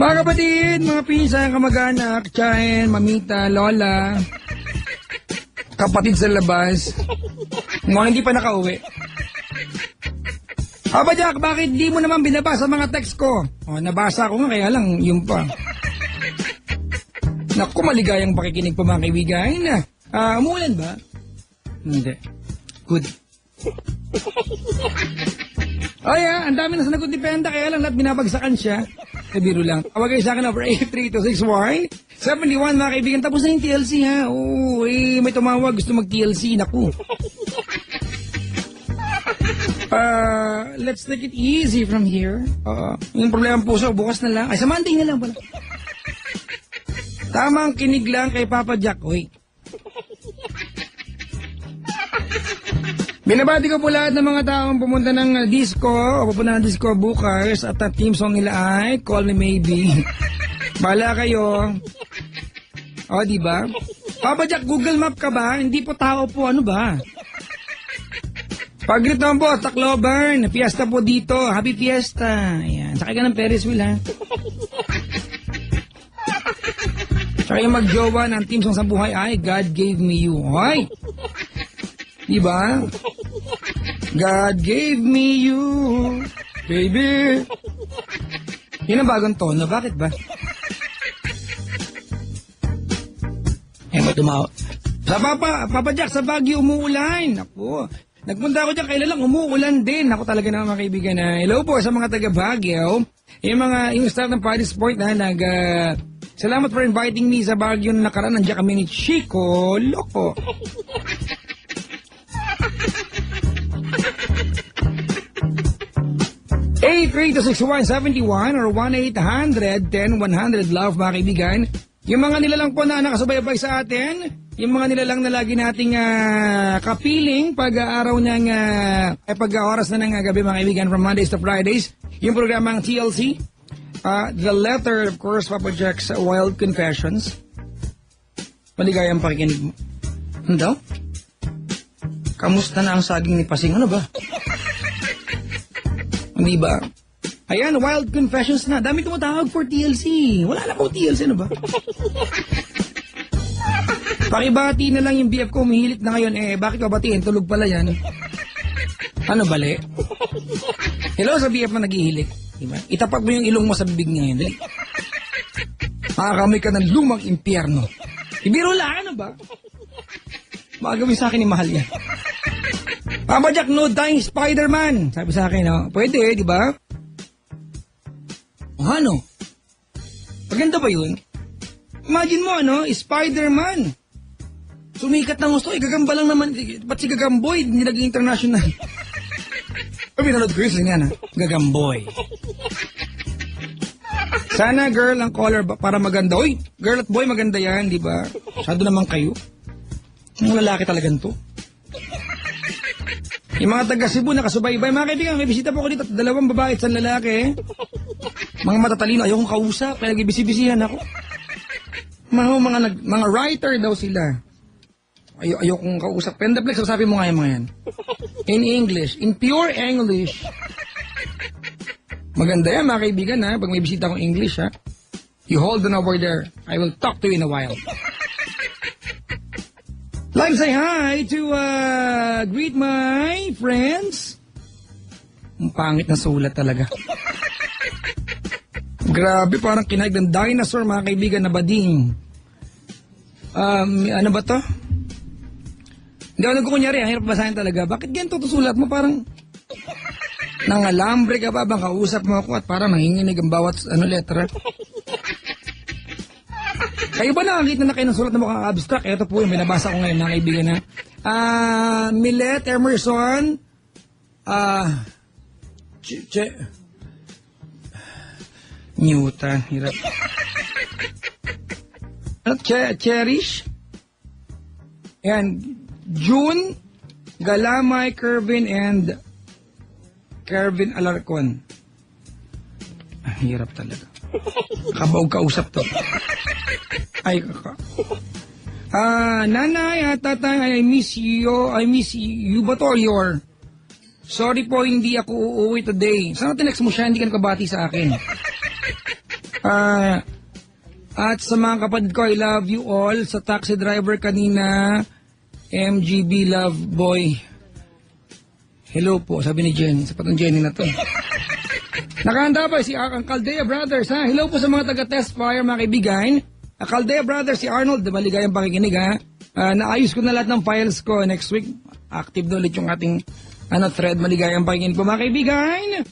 Mga kapatid, mga pinsan, kamag-anak, tiyahin, mamita, lola, kapatid sa labas, mga hindi pa nakauwi. Aba Jack, bakit di mo naman binabasa mga text ko? O, nabasa ko nga, kaya lang, yun pa. Naku, maligayang pakikinig pa mga kaibigan. Umuulan ba? Hindi. Good. Oh yeah, ang dami na sinagot ni Penda, kaya lang lahat binabagsakan siya. Biro lang. Tawag kayo sa akin over 83261 71 mga kaibigan. Tapos na yung TLC ha. Oo, may tumawag. Gusto mag-TLC. Naku. Let's take it easy from here. Yung problema ng puso, bukas na lang. Ay, sa Monday na lang pala. Tamang kinig lang kay Papa Jack. Uy. Binabati ko po lahat ng mga taong pumunta ng disco o pupunta ng disco bukas at ang team song nila ay Call Me Maybe. Bala kayo. O, diba? Papa Jack, Google Map ka ba? Hindi po tao po, ano ba? Pag-greet naman po, Tacloban, fiesta po dito. Happy fiesta. Ayan, sakay ka ng Ferris wheel, ha? Tsaka yung mag-jowa ng team song sa buhay ay God Gave Me You. Hoy! Diba? God gave me you, baby. Yun ang bagong tono. Bakit ba? May tumawa. Sa Papa Jack, sa Baguio umuulan. Ako, nagpunta ako dyan, kailan lang umuulan din. Ako talaga na mga kaibigan na. Hello po sa mga taga Baguio. Yung start ng Party Sport na salamat for inviting me sa Baguio na nakaraan. Nandiyan kami ni Chico Loco. Eight 8326171 or 1-800-10-100 love mga kaibigan. Yung mga nilalang po na nakasubaybay sa atin, yung mga nilalang na lagi nating kapiling pag-araw ng pag-oras na ng gabi mga kaibigan from Mondays to Fridays, yung programang TLC, the letter of course Papa Jack's Wild Confessions. Maligayang pakikinig mo. Ano? Kamusta na ang saging ni Pasing? Ano ba? Hindi ba? Ayan, Wild Confessions na. Dami tumatawag for TLC. Wala na po TLC, ano ba? Pakibati na lang yung BF ko. Umihilit na ngayon. Bakit ka batiin? Tulog pala yan. Ano, bali? Hello sa BF na naghihilik. Diba? Itapak mo yung ilong mo sa bibig niya ngayon. Makakami ka ng lumang impyerno. Ibiro lang, ano ba? Magagawin sa akin ni mahal yan. Papa Jack, no dying Spider-Man. Sabi sa akin, no? Pwede, di ba? Ano? Maganda ba yun? Imagine mo, Spider-Man. Sumikat ng gusto, gagamba lang naman. Ba't si Gagamboy, nilaging international? Pinanood ko yun yan, Gagamboy. Sana girl ang color para maganda. Uy, girl at boy, maganda yan, di ba? Masyado naman kayo. Ang lalaki talagang to. Yung mga taga Cebu nakasubaybay, mga kaibigan, may bisita po ko dito, 2 babae at 1 lalaki. Mga matatalino, ayaw kong kausap, kaya nagbibisi-bisihan ako. Mga writer daw sila. Ayaw kong kausap. Pendaplex, sabi mo nga yung mga yan. In English, in pure English. Maganda yan, mga kaibigan, ha? Pag may bisita akong English, ha? You hold on over there. I will talk to you in a while. Like say hi to greet my friends. Ang pangit na sulat talaga. Grabe, parang kinaig ng dinosaur mga kaibigan na bading. Ano ba to? Hindi ako nagkukunyari, ang hirap basahin talaga. Bakit ganito to sulat mo? Parang nangalambre ka ba? Bang kausap mo ako at parang nanginginig ang bawat letra. Kayo ba nakakita na kayo ng sulat na mukhang abstract? Ito po yung binabasa ko ngayon, mga kaibigan na. Millet Emerson, Newton, hirap. Cherish, and June, Galamay, Kervin, and Kervin Alarcon. Hirap talaga. Kabaog kausap to. Ay, nanay at tatay, I miss you ba to or your? Sorry po, hindi ako uuwi today. Sana tinext mo siya, hindi ka nakabati sa akin. At sa mga kapatid ko, I love you all. Sa taxi driver kanina, MGB Love Boy. Hello po, sabi ni Jen. Sa patong Jenny na to. Nakahanda pa si Caldea Brothers, ha? Hello po sa mga taga-test fire, mga kaibigan. Caldea Brothers, si Arnold, maligayang pakikinig, ha? Naayos ko na lahat ng files ko. Next week, active na ulit yung ating thread. Maligayang pakikinig po, mga kaibigan.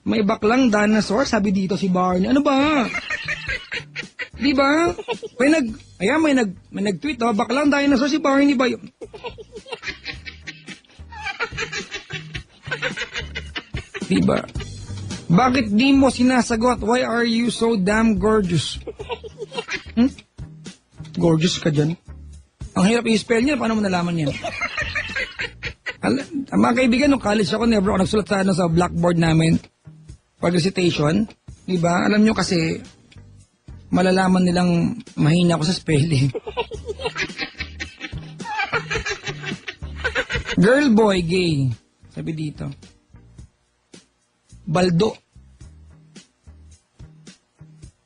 May baklang dinosaur, sabi dito si Barney. Ano ba? Di ba? May nag-tweet, baklang dinosaur si Barney ba yun? Di ba? Bakit di mo sinasagot? Why are you so damn gorgeous? Gorgeous ka dyan? Ang hirap i-spell niya, paano mo nalaman yan? Mga kaibigan, nung college ako, never ako nagsulat sa blackboard namin. Pag-recitation, di ba? Alam nyo kasi, malalaman nilang mahina ako sa spelling. Girl, boy, gay. Sabi dito. Baldo.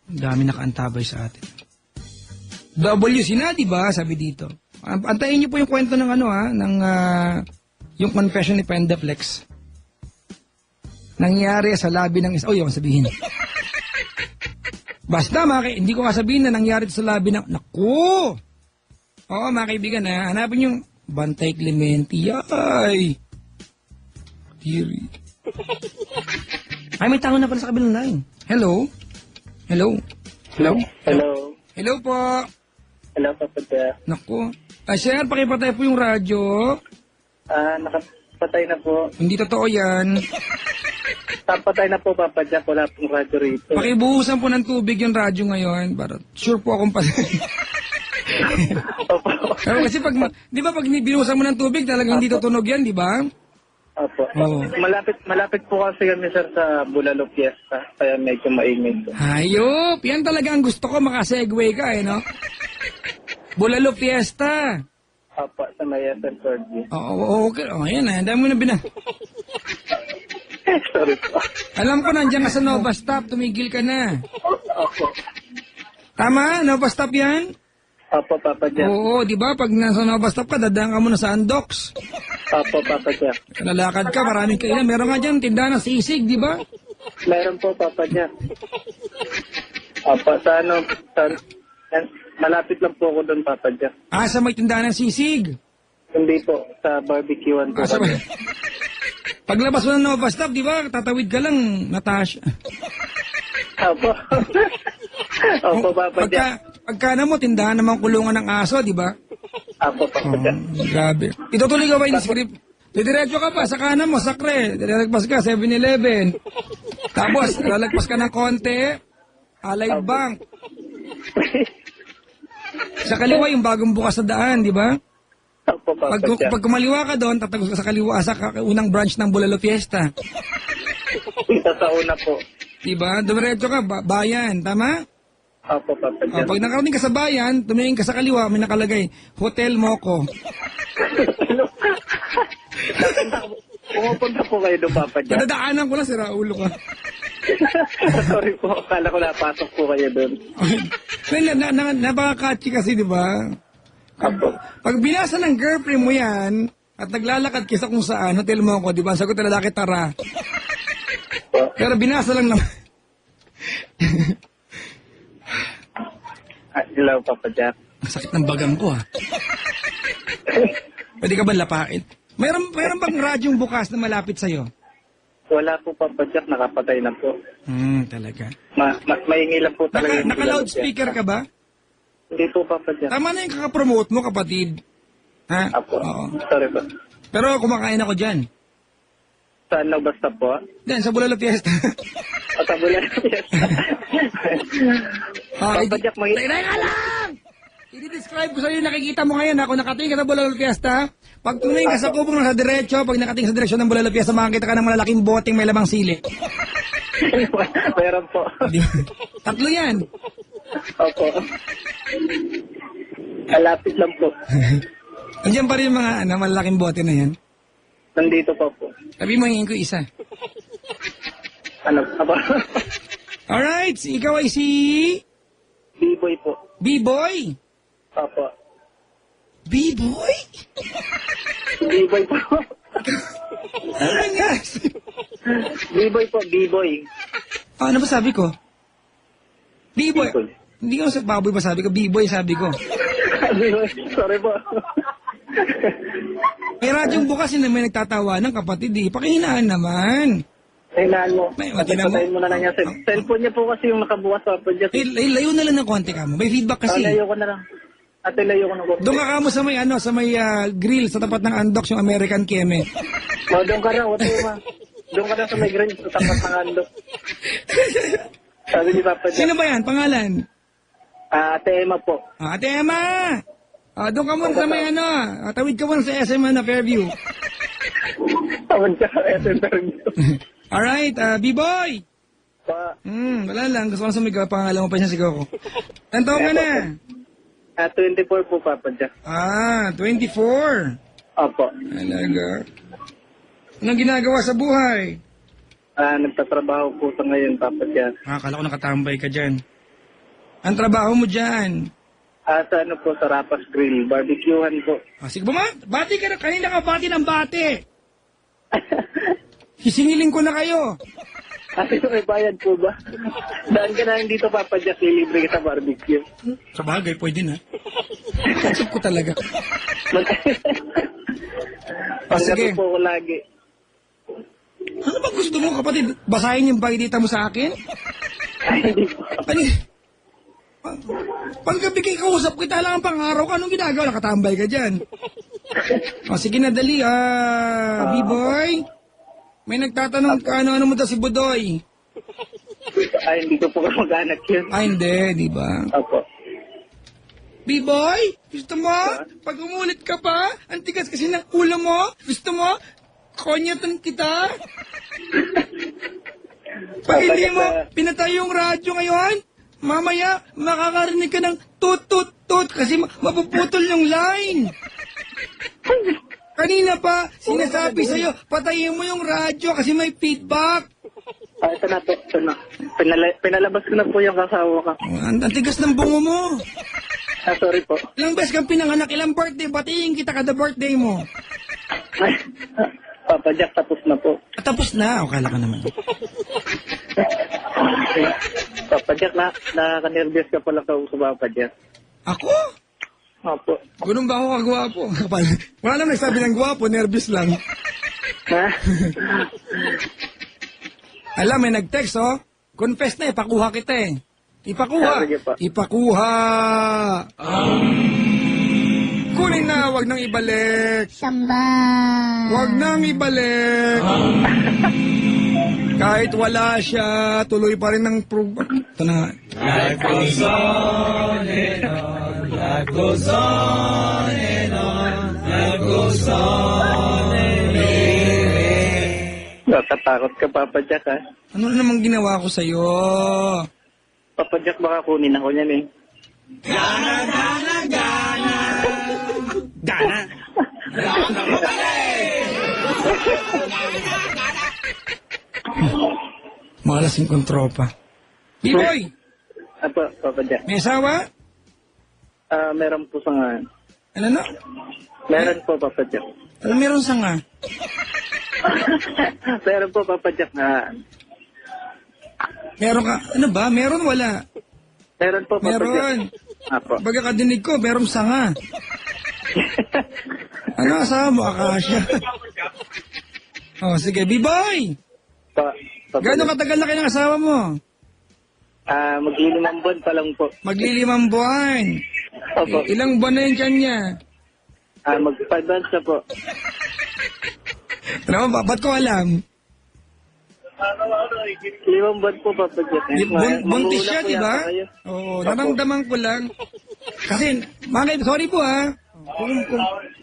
Ang dami nakaantabay sa atin. WC na, di ba? Sabi dito. Antayin niyo po yung kwento ng yung confession ni Pendaflex. Nangyari sa labi ng isa. Oh, yung sabihin. Basta, hindi ko kasabihin na nangyari sa labi ng... Naku! Oo, mga kaibigan, hanapin yung Bantay Clemente. Ay! Theory. Ay, may tao na pala sa kabilang line. Hello? Hello? Hello? Hello. Hello po. Hello, Papa. Naku. Sir, pakipatay po yung radyo. Nakapatay na po. Hindi totoo yan. Napatay na po, Papa Jack. Wala pong radyo rito. Pakibuhusan po ng tubig yung radyo ngayon. Para sure po akong patay. Opo. Pero kasi di ba pag binuhusan mo ng tubig, talagang hindi tutunog yan, di ba? Opo. Oo. Malapit po kasi kami, sir, sa Bulalo Fiesta. Kaya medyo maingay po. Hayop! Yan talaga ang gusto ko, makasegue ka no? Bulalo Fiesta. Opo, sa Mayasan Cordy. Oo, okay. O, yan ang dami mo na Sorry po. Alam ko, nandiyan ka sa Nova Stop, tumigil ka na. Opo. Tama? Nova Stop yan? Opo, Papa Jack. Oo, di ba? Pag nasa Nova Stop ka, dadaan ka muna sa Andox. Opo, Papa Jack. Lalakad ka, maraming kainan. Meron nga dyan, tindahan ng sisig, di ba? Meron po, Papa Jack. Opo, malapit lang po ako doon, Papa Jack. Sa may tindahan ng sisig. Hindi po, sa barbecuean po. Sa kami. Paglabas mo ng Nova Stop, di ba? Tatawid ka lang, Natasha. Opo. Opo, Papa Jack. Pagka mo, tindahan namang kulungan ng aso, di ba? Opo, Papa Jack. Grabe. Itutuloy ka ba yung script? Didiretso ka pa, sa kanan mo, sakre. Lalagpas ka, 7-Eleven. Tapos, lalagpas ka ng konti, Alay Bank. Sa kaliwa, yung bagong bukas na daan, di ba? Opo, Papa Jack. Pag kumaliwa ka doon, tatagos ka sa kaliwa, sa unang branch ng Bulalo Fiesta. Sa una po. Diba? Dumiretso ka, bayan, tama? Opo, Papa Jack. Pag nakarating ka sa bayan, tumingin ka sa kaliwa, may nakalagay, Hotel Moco. Pumupunta po kayo doon, Papa Jack. Nadadaanan ko lang, sira ulo ka. Sorry po, akala ko napasok po kayo doon. Napaka-catchy kasi, di ba? Pag binasa ng girlfriend mo yan, at naglalakad kisa kung saan, Hotel Moco, di ba? Sagot na lalaki, tara. Pero binasa lang naman. Hello, Papa Jack. Ang sakit ng bagang ko, ha? Pwede ka ba lapain? Mayroon bang radyong bukas na malapit sa'yo? Wala po, Papa Jack. Nakapatay na po. Talaga. Maingay lang po talaga. Naka-loudspeaker ka ba? Hindi po, Papa Jack. Tama na yung kakapromote mo, kapatid. Ha? Apo. Oo. Sorry po. Pero kumakain ako dyan. Saan na basta po? Diyan, sa Bulalo Fiesta. Sa Bulalo Fiesta. Papa Jack, Teka lang! I-describe ko sa'yo yung nakikita mo ngayon. Kung nakatingin ka sa Bulalo Fiesta, pag tumingin ka sa kubong nasa diretso, pag nakatingin sa direksyon ng Bulalo Fiesta, makakita ka ng malalaking boteng may lamang sili. Meron po. Tatlo yan. Opo. Malapit lang po. Andiyan pa rin yung mga malalaking bote na yan. Nandito pa po. Sabi mo, hingin ko isa. Ano? Aba? Alright, ikaw ay si B-boy po. B-boy. Opo. B-boy? B-boy po. Ano nga? B-boy po, B-boy. Ano ba sabi ko? B-boy. B-boy. Hindi ko sa baboy ba sabi ko? B-boy sabi ko. B-boy. Sorry po. May radyong bukas na may nagtatawa ng kapatid eh. Pakihinaan naman. Kailangan mo. May, matinan mo. Patayin mo na lang niya. Cellphone niya po kasi yung nakabukas sa Padyak. Layo na lang ng konti ka mo. May feedback kasi. Layo ko na lang. Ate, layo ko na po. Doon ka kamo sa may sa may grill sa tapat ng Andox yung American Keme. O, doon ka na. Wala ma. Doon ka na sa may green. Sa tapat ng ando. Sabi ni Papa Jack. Sino ba yan? Pangalan? Ate Emma po. Ate Emma! Doon ka muna sa may tawid ka muna sa SM Fairview. Tawad ka sa interview. Alright, B-boy! Pa, Wala lang. Gusto ko lang sumigaw. Pangalan mo pa siya sigaw ko. Ilan taon ka na? 24 po, Papa Jack. 24. Opo. Talaga. Anong ginagawa sa buhay? Nagtatrabaho po sa ngayon, Papa Jack. Akala ko nakatambay ka dyan. Ang trabaho mo dyan? Sa ano po, sa Rapas Grill. Barbecuehan po. Sige ba, bati ka na. Kanina ka bati ng bati. Hisingiling ko na kayo. Kasi may bayad po ba? Daan ka na dito, Papa Jack. Libre kita barbecue. Sa bagay, pwede na. Katsip ko talaga. Sige. Pagkato po ko lagi. Ano ba gusto mo, kapatid? Basahin yung bagay mo sa akin? Hindi po. Ano? Paggabi kay kausap kita lang ang pang-araw ka. Anong ginagawa? Nakatambay ka dyan. Sige na, dali. B-boy. May nagtatanong ka, ano mo daw si Budoy? Hindi ko po kamag-anak yun. Hindi, di ba? Opo. B-boy, gusto mo? Pag umulit ka pa, ang tigas kasi ng ulo mo. Gusto mo? Konyatan kita? Pag hindi mo pinatay yung radyo ngayon, mamaya makakarinig ka ng tut-tut-tut kasi mapuputol yung line. Kanina pa, sinasabi sa'yo, patayin mo yung radyo kasi may feedback. Ito na po. Ito na. Pinalabas ko na po yung kasawa ka. Ang tigas ng bungo mo. Sorry po. Ilang beses kang pinanganak, ilang birthday, batiin kita kada birthday mo. Papa Jack, tapos na po. Tapos na, akala ka naman. Papa Jack, nakaka-nervous ka pala sa Papa Jack. Ako? Opo. Ganun ba ako kagwapo? Wala naman nagsabi ng gwapo, nervous lang. Ha? Alam, may nag-text, oh. Confess na, ipakuha kita eh. Ipakuha. Sige pa. Ipakuha. Kunin na, wag nang ibalik. Samba. Wag nang ibalik. Kahit wala siya, tuloy pa rin ng program. Ito na nga. Life goes on and on, life goes on and on, life goes on and on. Natatakot ka, Papa Jack, ha? Ano na namang ginawa ko sa'yo? Papa Jack, baka kunin ako niyan, eh. Gana! Mga lasing kong tropa. B-boy! Papa Jack. May asawa? Meron po sa ngayon. Ano na? Meron po, Papa Jack. Ano meron sa nga? Meron po, Papa Jack, Meron ka? Ano ba? Meron wala? Meron po, Papa Jack. Meron. Apo. Baga kadinig ko, merong sanga. Ano asawa mo? Akasya. Sige. B-boy! Papa Gano'ng Jack. katagal na kayo ng asawa mo? Maglilimang buwan pa lang po. Maglilimang buwan. Opo. Ilang buwan na yung tiyan niya? Mag-advance na po. Alam mo, ba't ko alam? 5 buwan po, Papa Jack. Buntis siya, Manguna po di ba? yata kayo. Oo, naramdaman ko lang. Kasi, sorry po ha.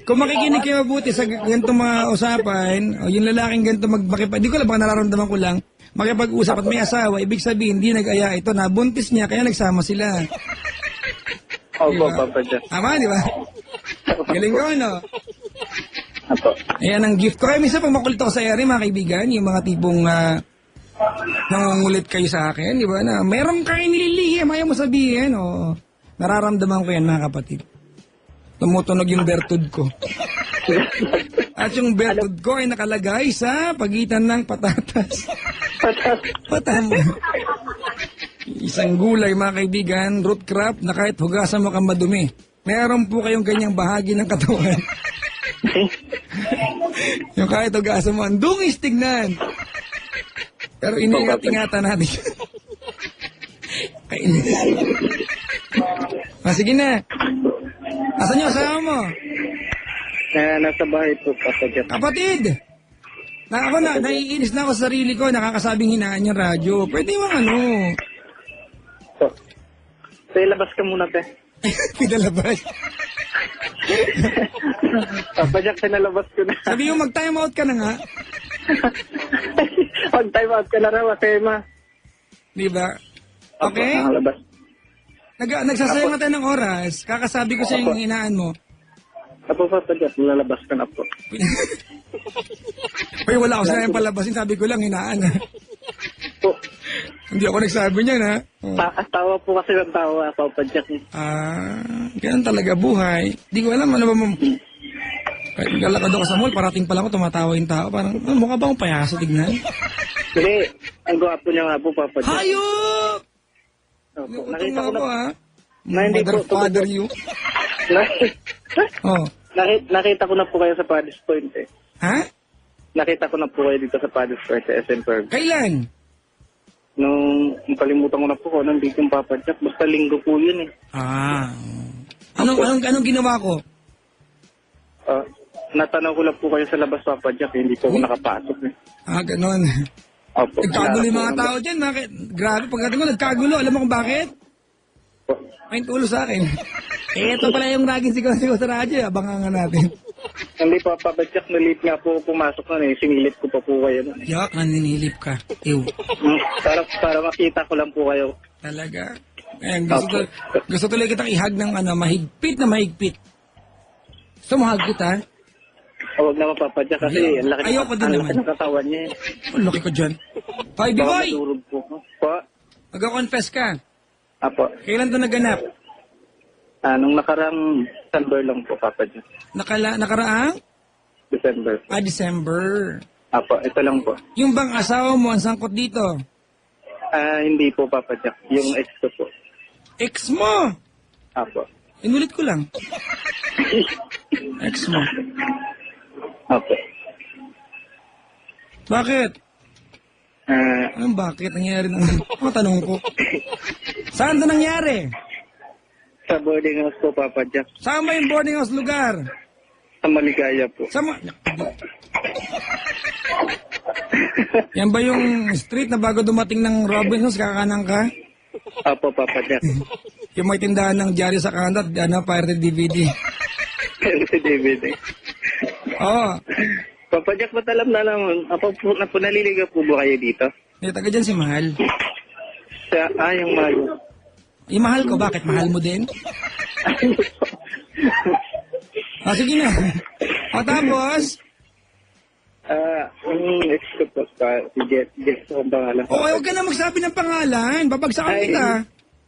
Kung makikinig kayo mabuti sa ganitong mga usapan, o yung lalaking ganito di ko lang, baka nararamdaman ko lang, makipag-usap at may asawa, ibig sabihin, hindi nag-aya ito, nabuntis niya, kaya nagsama sila. Opo, Diba? Papa Jack. Tama, di ba? Galing ko, no? Opo. Ayan ang gift ko. Kaya minsan pag makulit ako sa ere, mga kaibigan, yung mga tipong nangungulit kayo sa akin, di ba? Na meron kayo nililihim, ayaw mo sabihin, o nararamdaman ko yan, mga kapatid. Tumutunog yung bertud ko. At yung bertud ko ay nakalagay sa pagitan ng patatas. Patama. Isang gulay, mga kaibigan, root crop na kahit hugasan mo kang madumi. Meron po kayong ganyang bahagi ng katawan. Yung kahit hugasan mo, ang dungis tignan. Pero iningat-ingatan natin. Kainis. Sige na. Asan yung asawa mo? Nasa bahay po, Papa Jack. Kapatid! Naiinis na ako sa sarili ko, nakakasabing hinaan yung radyo. Pwede yung So, ilabas ka muna, te. Pinalabas. Papa Jack, sinalabas ko na. Sabi yung mag-time out ka na nga. Mag-time out ka na raw, Tema. Di ba? Okay? Nakalabas. Nagsasayang na tayo ng oras. Kakasabi ko sa yung hinaan mo. Apo, Papa Jack, lalabas ka na po. Uy, wala ako sinayang palabasin. Sabi ko lang, hinaan. Po. Hindi ako nagsabi niyan, ha? Oh. Tawa po kasi ng tawa, Papa Jack. Ganun talaga buhay. Di ko alam, ano ba mo... Kahit naglalakad ako sa mall, parating pa lang ako, tumatawa yung tao. Parang, mukha ba akong payaso, tignan? Hindi, ang gwapo niya nga po, Papa Jack. Hayop! Opo, Nakita nakita ko na. ha? Na hindi Mother, po, father you. Oh. Nakita ko na po kayo sa Paddy's Point, eh. Ha? Nakita ko na po kayo dito sa Paddy's Point sa SM Perg. Kailan? Nung kalimutan ko na po ko, nandito yung Papa Jack. Basta linggo po yun, eh. Anong ginawa ko? Natanong ko lang po kayo sa labas, Papa Jack. Hindi po ako nakapasok, eh. Ganon. Opo. Nagkagulo yung mga tao dyan. Grabe, pagdating ko, nagkagulo. Alam mo kung bakit? May tulo sa akin. Ito pala yung laging sigaw-sigaw sa radyo. Abangan nga natin. Hindi pa, Papa Jack, nalit nga po pumasok na, eh. Sinilip ko pa po kayo. Yak, naninilip ka. Ew. Para makita ko lang po kayo. Talaga. Gusto tuloy kitang ihag ng mahigpit na mahigpit. Gusto mo hag kita? Huwag naman, Papa Jack, kasi ang laki Ayoko din naman. ng katawan niya. Ang laki ko dyan. Hoy, Baka B-boy! madurog po. Po? Mag-confess ka. Apo. Kailan ito naganap? Nung nakarang December lang po, Papa Jack. Nakaraang? December. December. Apo, ito lang po. Yung bang asawa mo ang sangkot dito? Hindi po, Papa Jack. Yung ex ko po. Ex mo! Apo. Inulit ko lang. Ex mo. Apo. Bakit? Anong bakit? Nangyari ng... Mga tanong ko. Saan ito nangyari? Sa boarding house po, Papa Jack. Saan ba yung boarding house lugar? Sa Maligaya po. Yan ba yung street na bago dumating ng Robinsons, kakanan ka? Apo, Papa Jack. Yung may tindahan ng dyaryo sa kanan at pirated DVD. Si David, eh. Oo. Papa Jack, ba't alam na naman? Naliligaw po ba kayo dito? May taga dyan si Mahal. Yung Mayo. Yung mahal ko, bakit? Mahal mo din? Sige na. Tapos? Yung ex ko po, si Jess ko ang pangalan. Huwag ka na magsabi ng pangalan. Babagsakan kita.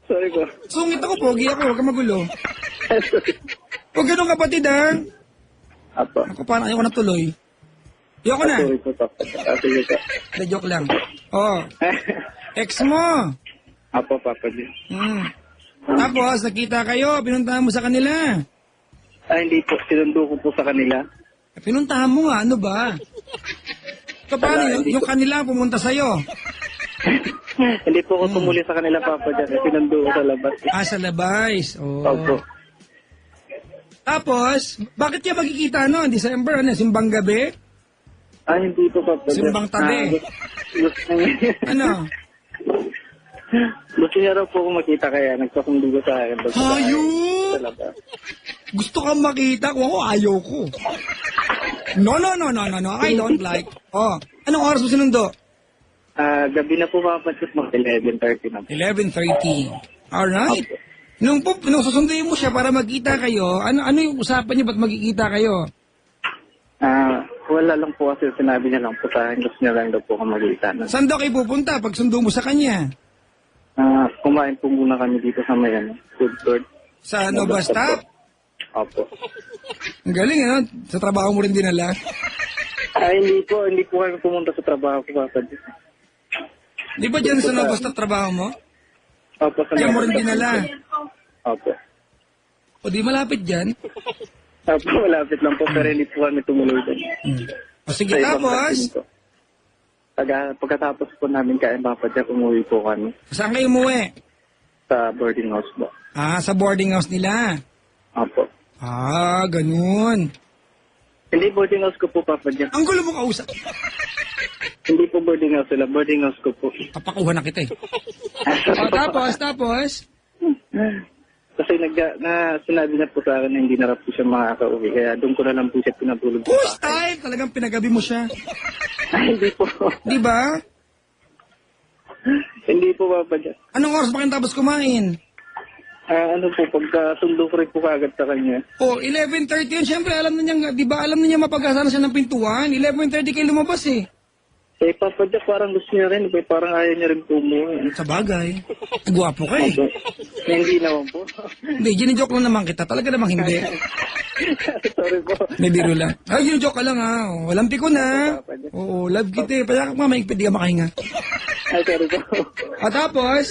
Sorry po. Sungit ako, pogi ako. Huwag ka magulo. Huwag ganun kapatid, ha? Apo. Ako parang ayoko na tuloy. Ayoko na. Sorry po, Papa. Sige po. Joke lang. Ex mo. Apo, Papa. Tapos, nakita kayo, pinuntahan mo sa kanila. Hindi po. Sinundo ko po sa kanila. Pinuntahan mo nga, ano ba? Paano yung kanila pumunta sa'yo? Hindi po ako tumuli sa kanila, Papa. Sinundo ko sa labas. Sa labas. Opo. Tapos, bakit niya magkikita noon? December, simbang gabi? Hindi po, Papa. Simbang tabi. Ano? Gusto niya raw po akong makita kaya nagpasundo ko sa akin. Hayop! Gusto kang makita ko, ayaw ko. No, I don't like. Anong oras mo sinundo? Gabi na po, Papa. Mga 11:30 na po. 11:30. Alright. Nung susunduin mo siya para magkita kayo, ano yung usapan niyo ba't magkikita kayo? Wala lang po kasi sinabi niya lang po sa akin. Gusto niya lang daw po kamagitan. Saan daw kayo pupunta pag sundo mo sa kanya? Kumain po muna kami dito sa may food court. Sa Nova Stop? Opo. Ang galing, ano? Sa trabaho mo rin dinala? Hindi po kami pumunta sa trabaho ko, Papa Jack. Di ba dyan sa Nova Stop trabaho mo? Opo, sa Kaya mo rin dinala? Opo. O di malapit dyan? Opo, malapit lang po, pero hindi po kami tumuloy doon. O sige, Sa ibang tapos? kantin po. Pagkatapos po namin kain, Papa Jack, umuwi po kami Saan kayo umuwi? sa boarding house po. Sa boarding house nila. Opo. Ganun. Hindi boarding house ko po, Papa Jack. Ang gulo mo kausap. Hindi po boarding house sila, boarding house ko po. Papakuha na kita eh. Tapos? Kasi sinabi na po sa akin na hindi na raw po siya makaka-uwi. Kaya doon ko na lang po siya pinatulog. Cool style! Talagang pinagabi mo siya. Hindi po. Di ba? Hindi po, Papa Jack. Anong oras ba kayo tapos kumain? Pagka sundo ko rin po kagad sa kanya. 11:30 yun. Siyempre, alam na niya, di ba, alam na niya mapag-asa na siya ng pintuan. 11:30 kayo lumabas eh. Papa Jack, parang gusto niya rin. Parang ayaw niya rin po umuwi. Sa bagay. Gwapo ka eh. Hindi naman po. Hindi, ginijoke lang naman kita. Talaga namang hindi. Sorry po. May biro lang. Ginijoke ka lang ha. Walang piko na. Oo, love kita eh. Payakap nga, maigpit, di ka makahinga. Sorry po. Tapos?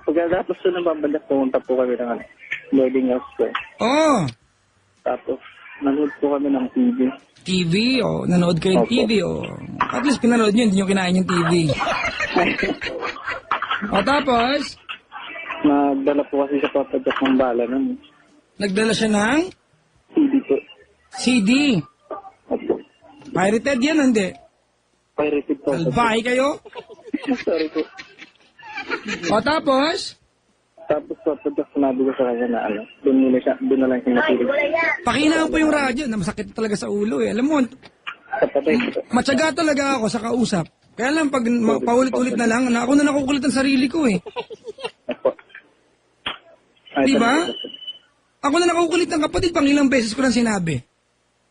Pagkatapos po ng Papa Jack, pumunta po kami ng boarding house ko. Tapos, nanood po kami ng TV. Nanood kayo ng Opo. TV, At least pinanood nyo, hindi nyo kinain yung TV. Tapos? Nagdala po kasi sa Papa Jack ng bala nun. Nagdala siya ng CD po. CD. Opo. Pirated yan, hindi? Pirated po. Albahay kayo? Sorry po. Tapos? Tapos Papa Jack, sinabi ko sa kanya na doon na lang siya natulog. Pakinaan po yung radyo na masakit talaga sa ulo eh. Alam mo, Kapatay po. matyaga talaga ako sa kausap. Kaya lang pag paulit-ulit na lang, ako na nakukulit ang sarili ko eh. Opo. Di ba? Ako na nakukulit ng kapatid, pang ilang beses ko lang sinabi.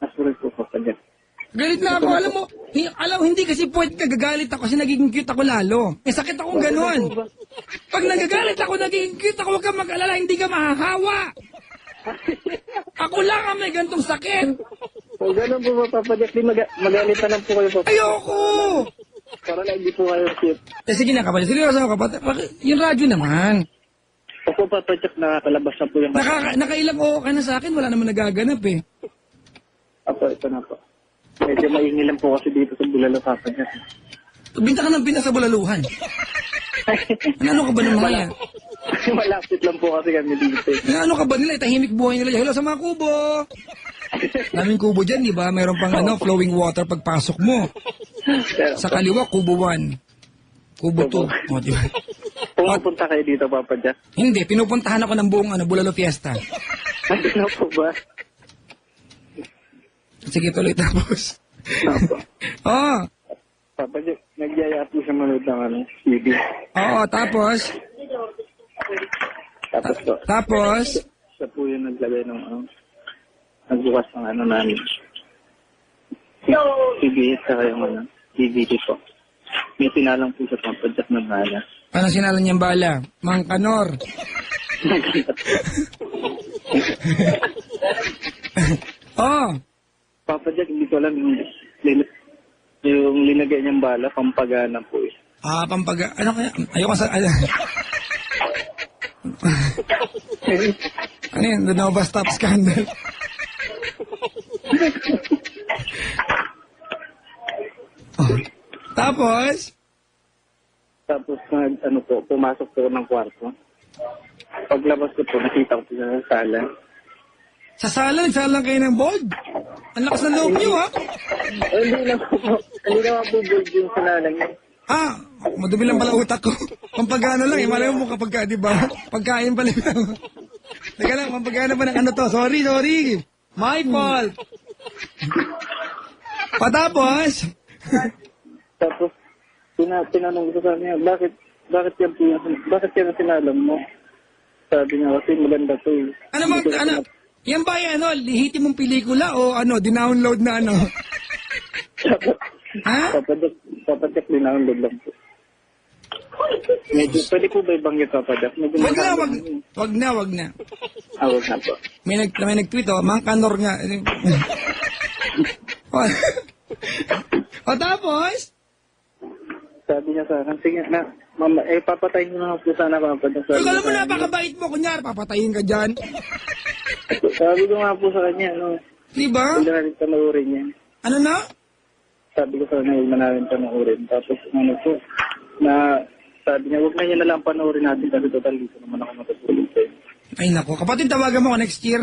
Sorry po, Papa Jack. Galit na ako, alam mo, hindi kasi pwede kagagalit ako kasi nagiging cute ako lalo. Sakit akong ganon. Pag nagagalit ako, nagiging cute ako, huwag kang mag-alala, hindi ka mahahawa. Ako lang ang may gantong sakit. O gano'n po ba, Papa Jack? Di magalit na lang po kayo, Papa. Ayoko! Para lang hindi po kayo cute. Sige na kapatid, seryoso ako kapatid. Yung radyo naman. Opo, Papa Jack, nakakalabas na po yung... Nakailang oo ka na sa akin, wala naman nagaganap eh. Opo, ito na po. Medyo maingay lang po kasi dito sa Bulalo, Papa Jack. Binta ka ng binta sa bulaluhan. Ano ka ba ng mga yan? Malapit lang po kasi kami dito. Ano ka ba nila? Tahimik buhay nila. Hello sa mga kubo. Daming kubo dyan, di ba? Mayroon pang flowing water pagpasok mo. Sa kaliwa, kubo 1. Kubo 2. O, di ba? Pumunta kayo dito, Papa Jack. Hindi, pinupuntahan ako ng buong Bulalo Fiesta. Ano po ba? Sige, tuloy tapos. Opo. Papa Jack, nagyaya po siya manood ng TV. Oo, tapos? Tapos po. Tapos? Siya po yung naglagay ng nagbukas ng namin. TVS sa yung DVD po. May sinalang po sa Papa Jack na bala. Anong sinalan niyang bala? Mang Kanor. Papa Jack, hindi ko alam yung linagay niyang bala, pampagana po eh. Pampaga. Ano kaya? Ayoko sa... Ano yun? The Nova Stop Scandal. Tapos? Tapos, pumasok po ng kwarto. Paglabas ko po, nakita ko po siya sa sala. Sa sala, nagsalang kayo ng board? Ang lakas ng loob niyo, ha? Hindi naman po bold yung sinalang niya. Madumi lang pala utak ko. Pampagana lang, malay mo kapag, di ba? Pagkain pala lang. Teka lang, pampagana pa ng ano to? Sorry. My fault. Patapos? Tapos, tinanong ko sa kanya, bakit yan sinalam mo? Sabi niya kasi maganda to eh. Yan ba yan, ano, lihitin mong pelikula o ano, dinownload na ano? Ha? Papadak din ako lang po. Medyo, pwede po ba ibanggit papadak? Wag na. Wag na po. May nag-tweet, oh, Mang Kanor nga. O tapos? Sabi niya sa akin, sige na, mama, papatayin mo na po sana papadak. Alam mo, napakabait mo, kunyar, papatayin ka dyan. Sabi ko nga po sa kanya, Diba? huwag na rin panoorin niya. Ano na? Sabi ko sa kanya, huwag na rin panoorin. Tapos, po, sabi niya, huwag na niya na lang panoorin natin kasi total dito naman ako matutulog sa'yo. Ay nako, kapatid, tawagan mo ako next year.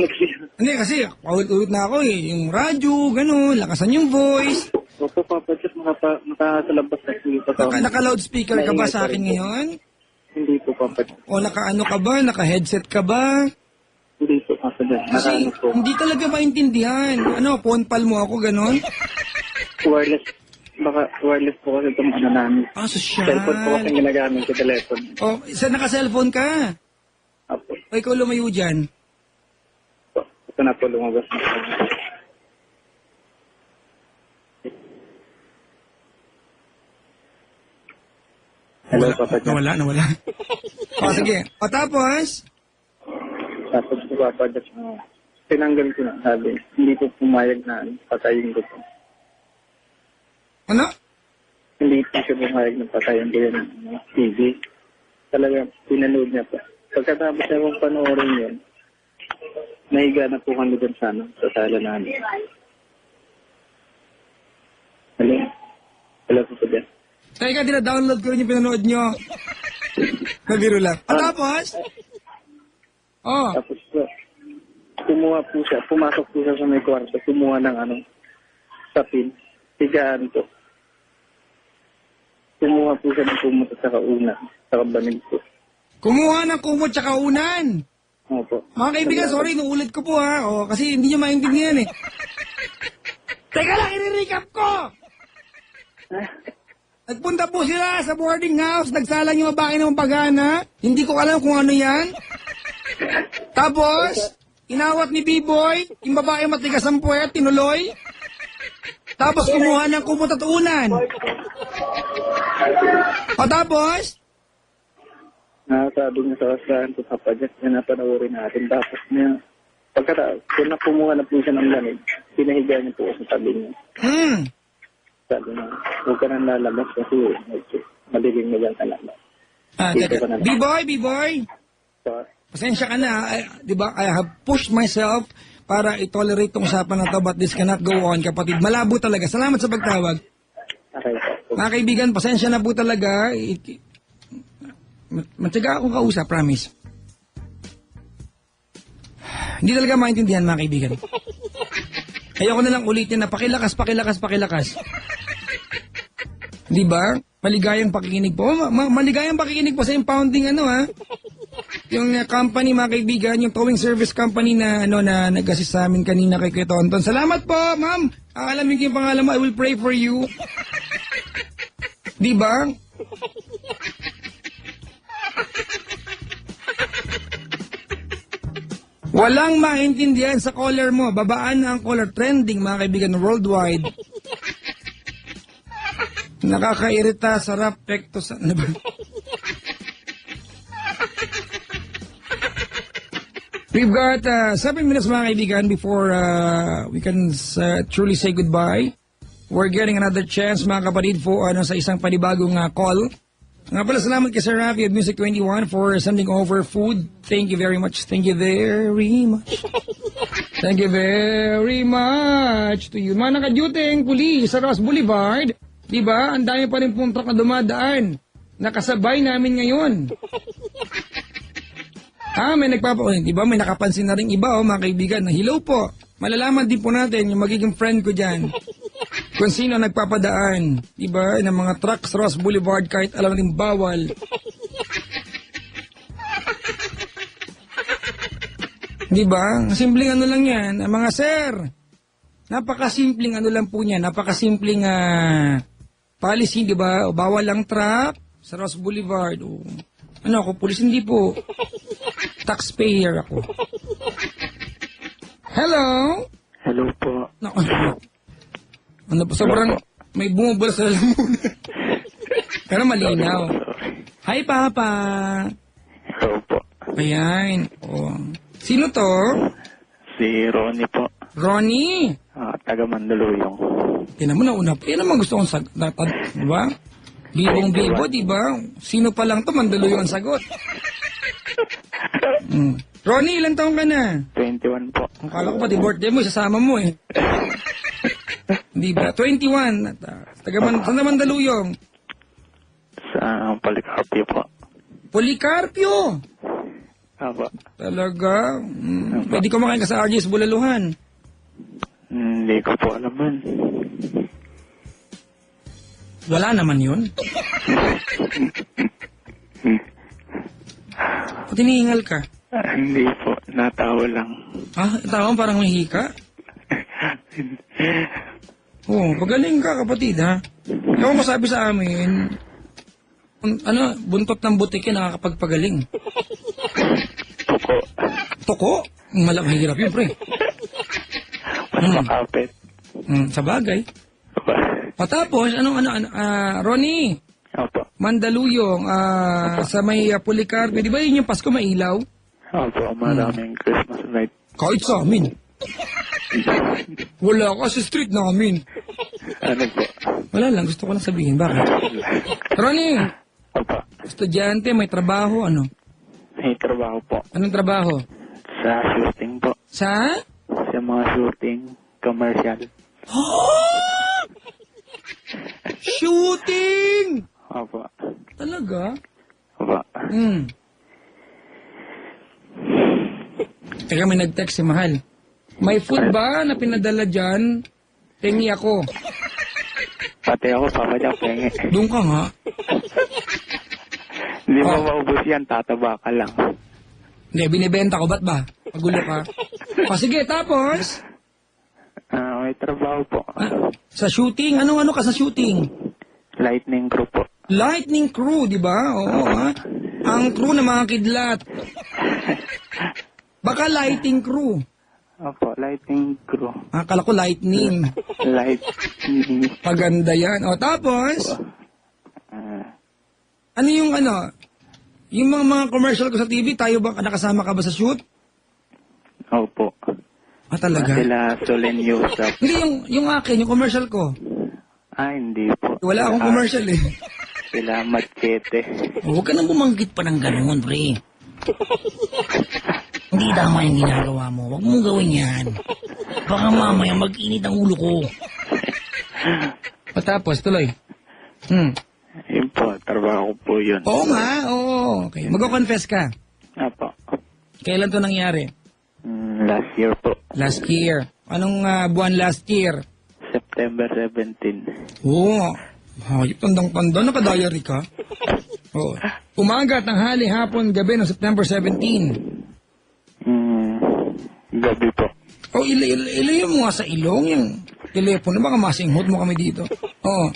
Next year. Hindi, kasi paulit-ulit na ako eh. Yung radyo, gano'n, lakasan yung voice. Opo, Papa, just nakasalabas na siya. Naka-loudspeaker ka ba sa akin ngayon? Hindi po, Papa. O naka-ano ka ba? Naka-headset ka ba? Hindi po, Papa. Kasi Po. hindi talaga maintindihan. Ano, phone pal mo ako, gano'n? Wireless. Baka wireless po kasi itong ano namin. Ah, sosyal. Cellphone po kasi ginagamit ko telephone. O, naka-cellphone ka? Apo. O ikaw lumayo dyan? Ito na po lumabas na. Hello, Papa. Nawala. O, sige. O, tapos? Tapos po, Papa, tinanggal ko na, sabi. Hindi po pumayag na patayin ko po. Ano? Hindi po siya pumayag na patayin ko yun ng TV. Talaga, pinanood niya pa. Pagkatapos niya kong panoorin yun, nahiga na po kami dun sa sala namin. Hello po po dyan. Teka, dina-download ko rin yung pinanood nyo. Nabiro lang. O, tapos? Oh. Tapos po, kumuha po siya, pumasok po siya sa may kwarto, kumuha ng sapin, higaan po. Kumuha po siya ng kumot at saka una, saka banig po. Kumuha ng kumot tsaka unan. Opo. Mga kaibigan, sorry, inuulit ko po ha. O, kasi hindi nyo maintindihan eh. Teka lang, i-recap ko! Nagpunta po sila sa boarding house, nagsalang yung babae ng pagana. Hindi ko alam kung ano yan. Tapos, inawat ni B-Boy, yung babae matigas ang puwet, tinuloy. Tapos kumuha ng kumot at unan. O tapos? Sabi niya sa kasahan ko, Papa Jack, na napanoorin natin. Tapos niya, kung nakumuha na po siya ng lamig, pinahiga niya po sa tabi niya. Sabi niya, huwag ka nang lalabas kasi madilim na dyan ka lalabas. B-Boy. Pasensya ka na, di ba? I have pushed myself para i-tolerate tong usapan na to, but this cannot go on, kapatid. Malabo talaga. Salamat sa pagtawag. Okay, po. Mga kaibigan, pasensya na po talaga. Matyaga akong kausap, promise. Hindi talaga maintindihan, mga kaibigan. Ayoko na lang ulitin na pakilakas. Di ba? Maligayang pakikinig po. Maligayang pakikinig po sa impounding Yung company, mga kaibigan, yung towing service company na na nag-assist sa amin kanina kay Kuya Tonton. Salamat po, ma'am. Alamin ko yung pangalan mo. I will pray for you. Di ba? Walang maintindihan sa caller mo. Babaan na ang caller, trending, mga kaibigan, worldwide. Nakakairita, sarap, pekto sa... Ano ba? We've got 7 minutes, mga kaibigan, before we can truly say goodbye. We're getting another chance, mga kapatid, for sa isang panibagong call. Nga pala, salamat kay Sir Rafi at Music 21 for sending over food. Thank you very much. Thank you very much. Thank you very much to you. Mga nakaduting pulis sa Ross Boulevard, di ba? Ang dami pa rin pong truck na dumadaan. Nakasabay namin ngayon. May di ba? May nakapansin na rin iba, mga kaibigan, na hello po. Malalaman din po natin yung magiging friend ko dyan. Kung sino nagpapadaan, di ba, ng mga trucks Ross Boulevard kahit alam natin bawal. Di ba? Simpleng ano lang yan. Mga sir, napakasimpleng ano lang po niya, napakasimpleng policy, di ba? O, bawal ang truck sa Ross Boulevard. O, ano ako, pulis, hindi po. Taxpayer ako. Hello? Hello po. Naku, ano po, sobrang may bumubula sa lalamunan. Pero malinaw. Hi, Papa. Hello po. Ayan. Oh. Sino to? Si Ronnie po. Ronnie. Taga Mandaluyong. Tinan mo na una po. Yan naman gusto kong sagot. Diba? Bibong-bibo, diba? Sino pa lang to, Mandaluyong ang sagot. Ronnie, ilang taong ka na? 21 po. Ang kala ko pati birthday mo, isasama mo eh. Di ba? 21. Saan na Mandaluyong? Sa Policarpio po. Policarpio. Apo. Talaga? Pwede ko makain ka sa RGS Bulaluhan. Hindi ko po alam man. Wala naman yun. Pati nihingal ka. Hindi po. Natawa lang. Tawang parang may hika. Pagaling ka kapatid ha. Ikaw ang masabi sa amin, buntot ng butik yan nakakapagpagaling. Tuko. Toko? Mahirap yun, pre. Mas makapit. Sa bagay. Tapos, Ronnie, Opo. Mandaluyong, sa may Policarpio, di ba yun yung Pasko mailaw? Opo, maraming Christmas light. Kahit sa amin. Wala ka sa street namin. Ano po? Wala lang, gusto ko lang sabihin. Bakit? Ronnie, Opo. estudyante, may trabaho, ano? May trabaho po. Anong trabaho? Sa shooting po. Sa? Sa mga shooting commercial. Shooting! Opo. Talaga? Opo. Teka, may nag-text si Mahal. May food ba na pinadala dyan? Tingi ako. Pati ako, Papa Jack, pengi. Doon ka nga. Hindi mo maubos yan, tataba ka lang. Hindi, binibenta ko. Ba't ba? Pagulo ka. Sige, tapos? May trabaho po. Sa shooting? Ano ka sa shooting? Lightning crew po. Lightning crew, di ba? Oo, ha? Ang crew na mga kidlat. Baka lighting crew. Opo, lightning crew. Akala ko lightning. Lightning. Paganda yan. Tapos? Ano yung yung mga commercial ko sa TV, tayo ba, nakasama ka ba sa shoot? Opo. Talaga? Sila Solenyo sa... Hindi, yung akin, yung commercial ko. Hindi po. Wala akong commercial eh. Sila Machete. Huwag ka nang bumanggit pa ng gano'n, pre. Hindi tama yung ginagawa mo. Huwag mong gawin yan. Baka mamaya mag-init ang ulo ko. Tapos, tuloy. Yun po, trabaho po yun. Oo nga, oo. Okay. Mag-confess ka. Opo. Kailan to nangyari? Last year po. Last year. Anong buwan last year? September 17. Oo. Hayop, tandang-tanda. Naka-diary ka? Oo. Umaga, tanghali, hapon, gabi ng September 17. Gabi po. Ilayo mo nga sa ilong yung telepono. Baka masinghot mo kami dito. Oo.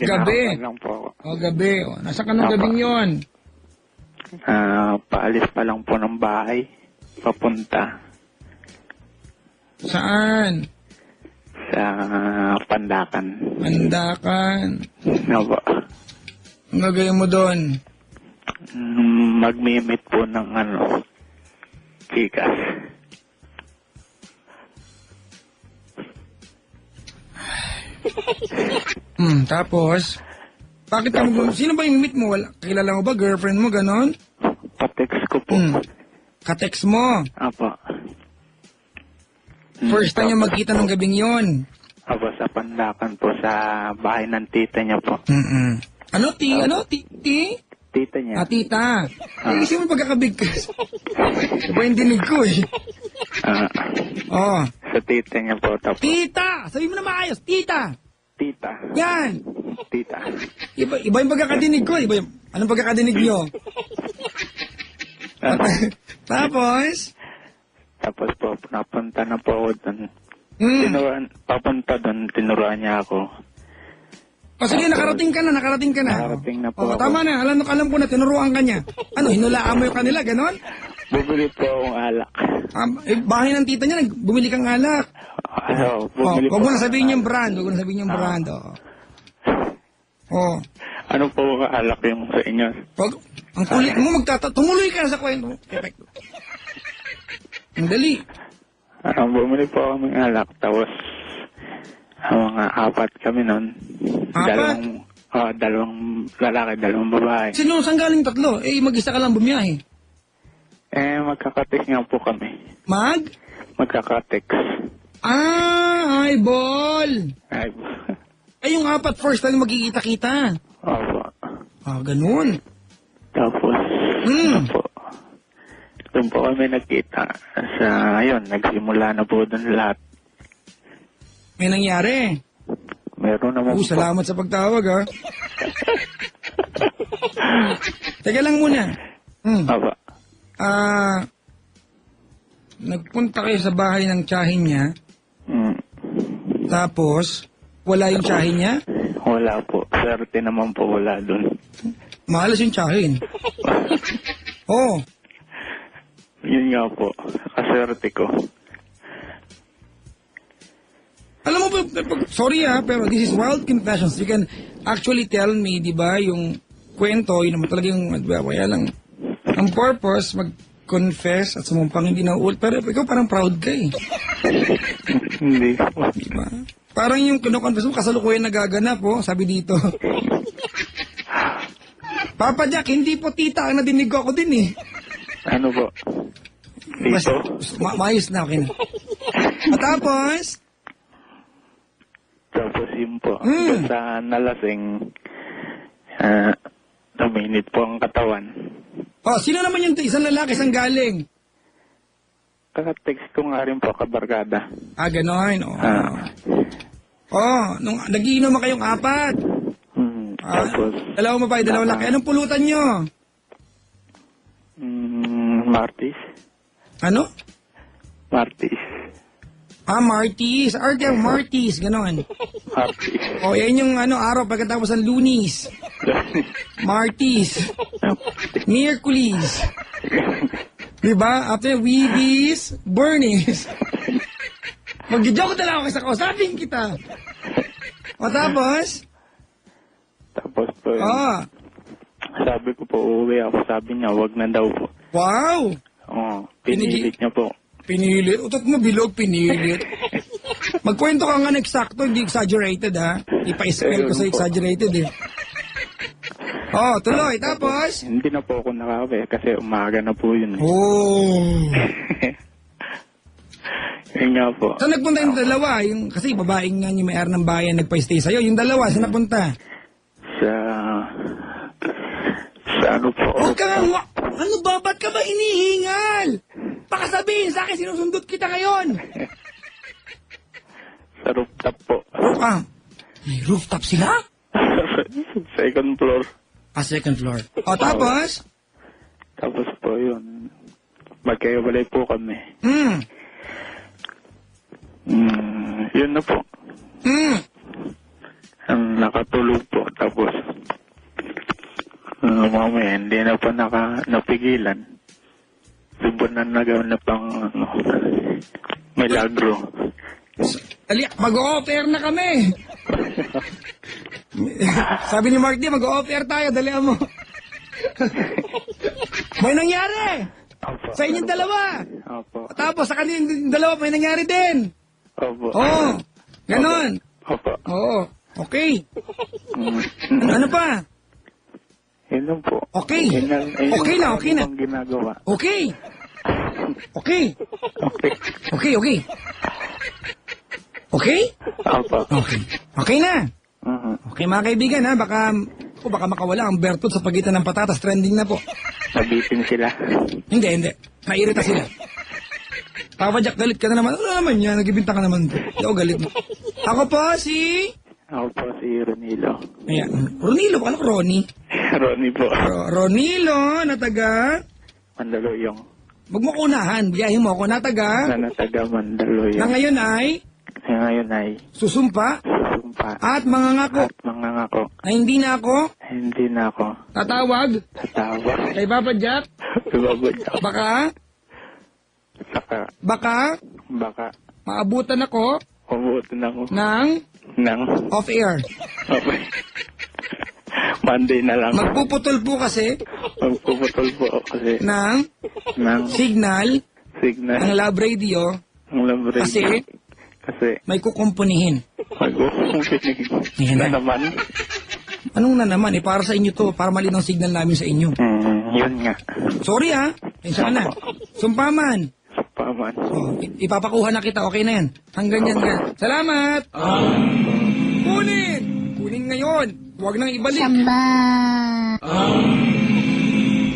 Gabi. Lang po. Gabi. Nasa ka ng gabing yon? Paalis pa lang po ng bahay. Papunta. Saan? Sa Pandakan. Pandakan. Opo. Ang gagawin mo doon? Mag-mimit po ng chikas. Tapos? Bakit ka sino ba yung meet mo? Kilala mo ba? Girlfriend mo? Ganon? Pa-text ko po. Ka-text mo? Apo. First time niya magkita ng gabing yon? Apo, sa Pandakan po, sa bahay ng tita niya po. Ano, ti? Tita niya. Tita. Isip mo pagkakabigkas. Iba yung dinig ko eh. Sa tita niya po. Tapos, Tita! Sabi mo na maayos, tita! tita. Yan! Tita. Iba yung pagkakadinig ko. Anong pagkakadinig nyo? Tapos? Tapos po, napunta na po ako doon. Papunta doon, tinuruan niya ako. Sige, nakarating ka na. Nakarating na po ako. Tama na, alam ko na, tinuruan ka niya. Hinulaan mo yung kanila, ganon? Bumili po akong alak. Bahay ng tita niya, bumili kang alak. Bumili Huwag mo na akong sabihin yung alak. brand. Huwag mo na sabihin yung brand. Oh. Ano po alak yung sa inyo? Wag, ang kulit mo, tumuloy ka na sa kwento. Perfect. Ang dali. Bumili po ako ng alak, tapos mga 4 kami nun. 4? Dalawang lalaki, 2 babae. Sino, saan galing 3? Mag-isa ka lang bumiyahe. Magkakatext nga po kami. Magkakatext. Eyeball. Yung 4 first time magkikita-kita. Opo. Ganun. Tapos, doon po kami nagkita. Nagsimula na po doon lahat. May nangyari. Meron naman po. Salamat sa pagtawag, ha. Teka lang muna. Opo. Nagpunta kayo sa bahay ng tiyahin niya. Tapos, wala yung tiyahin niya? Wala po. Swerte naman po wala doon. Mahalas yung tiyahin. Yun nga po. Kaswerte ko. Alam mo, sorry pero this is wild confessions. You can actually tell me, di ba, yung kwento, yun naman talaga yung, kaya lang, ang purpose, mag-confess at sumumpang hindi na ulit. Pero ikaw parang proud ka eh. Hindi po. Diba? Parang yung kino-confess mo, kasalukuyan nagaganap po, sabi dito. Papa Jack, hindi po tita ang nadinig ko ako din eh. Ano po? Dito? Maayos na, okay na. Tapos yun po. Sa nalasing, naminit po ang katawan. Sino naman yung isang lalaki, isang galing? Kaka-text ko nga rin po, kabarkada. Ganon. Nung nagiinom kayong 4. Tapos, Dalawang babae, dalawang laki. Anong pulutan nyo? Martis. Ano? Martis. Martis. Martis, ganon. Martis. Yan yung araw pagkatapos ng Lunis. Martis. Miyerkules. Diba? After Weebies, Bernies. Mag-joke na lang ako sa kausapin kita. Tapos? Tapos po, sabi ko po, uuwi ako. Sabi niya, wag na daw po. Wow! Pinilit niya po. Pinilit? Utot mo bilog, pinilit. Magkwento ka nga na eksakto, hindi exaggerated ha. Ipa-spell ko sa exaggerated eh. Tuloy. Tapos? Hindi na po ako nakauwi kasi umaga na po yun. Yun nga po. Saan nagpunta yung dalawa? Kasi babaeng nga yung may-ari ng bayan nagpa-stay sa'yo. Yung dalawa, saan napunta? Sa ano po? Huwag ka nga, ano ba? Ba't ka ba inihingal? Baka sabihin sa akin, sinusundot kita ngayon. Sa rooftop po. May rooftop sila? Second floor. Second floor. Tapos? Tapos po yun. Magkahiwalay po kami. Yun na po. Nakatulog po. Tapos, mamaya, hindi na po napigilan. Subon na nagawanap ang milagro. Mag-o-offer na kami. Sabi ni Mark D, mag-o-offer tayo, dalihan mo. May nangyari. Opo. Sa inyong dalawa. Opo. Tapos sa kanilang dalawa, may nangyari din. Opo. Ganon. Opo. Okay. Ano pa? Yun lang po. Okay. Okay na. Ang ginagawa. Okay. Okay. Opo. Okay na. Okay mga kaibigan ha, baka makawala ang Bertot sa pagitan ng patatas, trending na po. Nabitin sila. Hindi. Nairita sila. Papa Jack, galit ka na naman. Ano naman yan? Nagibinta ka naman. Ako galit mo. Ako po si Ronilo. Ayan. Ronilo, baka ko Ronnie. Ronnie po. Ronilo, na taga Mandaluyong. Huwag mo kunahan, biyahin mo ako na taga Mandaluyong. na ngayon ay susumpa susumpa at mangangako na hindi na ako tatawag kay Papa Jack baka Baka Baka maabutan ako mabutin ako ng ng off-air. okay. Monday na lang. Magpuputol po kasi Magpuputol po ako kasi ng ng signal signal ng Love Radio ng libre. Kasi may kukumpunihin. mag-uumpin Yan na na. naman. Anong na naman? Para sa inyo to. Para mali ng signal namin sa inyo. Yun nga. Sorry ha. Pensya na. Sumpaman. Paman. Oh, ipapakuha na kita. Okay na yan. Hanggang yan nga. Salamat. Kunin. Kunin ngayon. Huwag nang ibalik.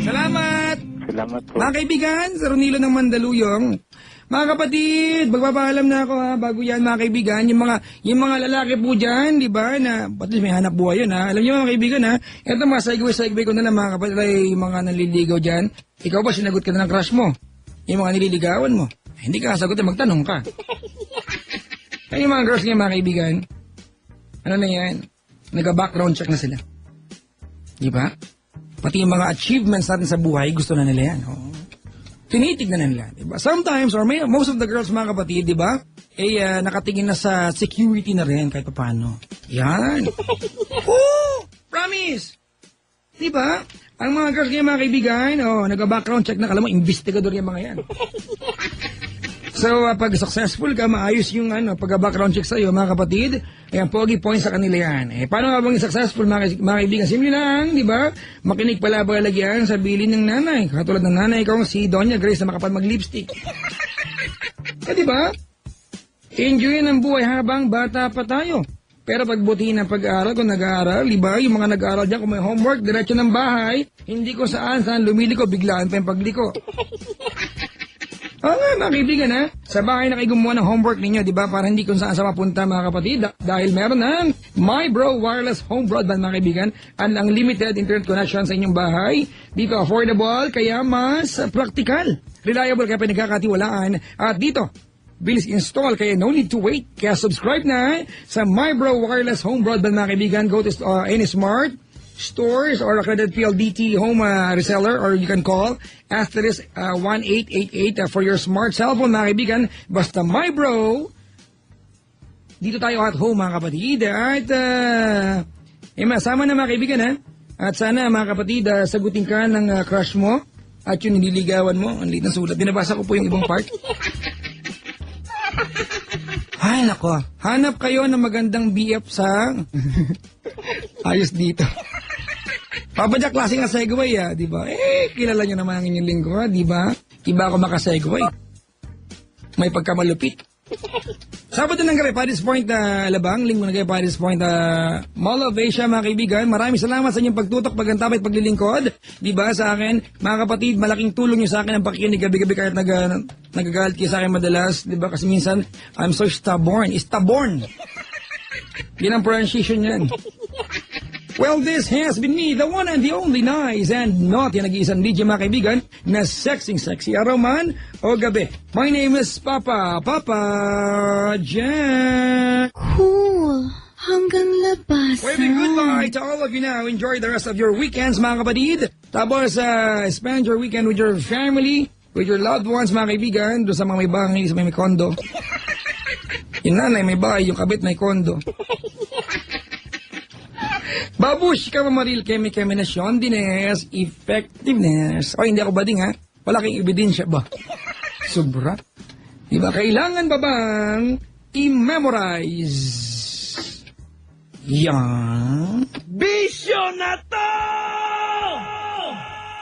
Salamat. Salamat po. Mga kaibigan, sa Ronilo ng Mandaluyong. Mga kapatid, magpapaalam na ako ha, bago yan mga kaibigan, yung mga lalaki po dyan, di ba, na, pati may hanap buhay yun ha, alam niyo mga kaibigan ha, eto mga segue ko na lang mga kapatid, ay mga nanliligaw dyan, ikaw ba sinagot ka na ng crush mo? Yung mga nililigawan mo? Hindi ka sagot, magtanong ka. Ay yung mga girls niya mga kaibigan, ano na yan, nag-background check na sila. Di ba? Pati yung mga achievements natin sa buhay, gusto na nila yan. Oh. Tinitignan na nila, diba? Sometimes, or most of the girls, mga kapatid, diba? Nakatingin na sa security na rin, kahit paano. Yan. Oh! Promise! Diba? Ang mga girls ngayon, mga kaibigan, nag-background check na, kala mo, investigador yung mga yan. So, pag successful ka, maayos yung pag-background check sa'yo, mga kapatid, ayan, pogi points sa kanila yan. Paano nga bang successful, mga kaibigan? Simple lang, di ba? Makinig pala balagyan sa bilin ng nanay. Katulad ng nanay kong si Doña Grace na makapal mag-lipstick. Di ba? Enjoy ang buhay habang bata pa tayo. Pero pagbutihin ng pag-aaral, kung nag-aaral, di ba? Yung mga nag-aaral dyan, kung may homework, diretso ng bahay, hindi ko saan lumiliko, biglaan pa yung pagliko. Oo nga, mga kaibigan ha. Sa bahay na kayo gumawa ng homework ninyo, di ba? Para hindi kung saan sa mapunta mga kapatid. Dahil meron ng MyBro Wireless Home Broadband mga kaibigan. Ang unlimited internet connection sa inyong bahay. Dito affordable, kaya mas practical. Reliable kaya pinagkakatiwalaan. At dito, bilis install kaya no need to wait. Kaya subscribe na sa MyBro Wireless Home Broadband mga kaibigan. Go to any smart stores or accredited PLDT home reseller, or you can call asterisk 1888 for your smart cellphone mga kaibigan. Basta MyBro, dito tayo at home mga kapatid. At masama na mga kaibigan ha. At sana mga kapatid, sagutin ka ng crush mo at yung nililigawan mo. Ang liit ng sulat. Binabasa ko po yung ibang part. Ay nako, hanap kayo ng magandang BF sa ayos dito. Papadya klase nga segway di ba? Kilala nyo naman ang inyong lingkod, di ba? Iba ako makasegway. May pagkamalupit. Sabado ng gabi, Paris Point, Alabang. Linggo ng gabi, Paris Point, Mall of Asia, mga kaibigan. Maraming salamat sa inyong pagtutok, pagantapay, paglilingkod. Di ba sa akin? Mga kapatid, malaking tulong nyo sa akin ang pakikinig gabi-gabi kahit nagagalit kayo sa akin madalas. Di ba? Kasi minsan, I'm so stubborn. Stubborn. Yan ang pronunciation yan. Well, this has been me, the one and the only nice and naughty nag-iisang DJ mga kaibigan na sexy araw man o gabi. My name is Papa Jack. Cool. Hanggang labas. Waving goodbye to all of you now. Enjoy the rest of your weekends mga kapatid. Tapos spend your weekend with your family, with your loved ones mga kaibigan. Doon sa mga may bahay, sa may kondo. Yung nanay may bahay, yung kabit may kondo. Babush ka mamaril kemi-keminasyon dines, effectiveness. O hindi ako bading ha? Wala kang ebidensya ba? Sobra. Diba kailangan ba bang i-memorize? Yan. Bisyo na to!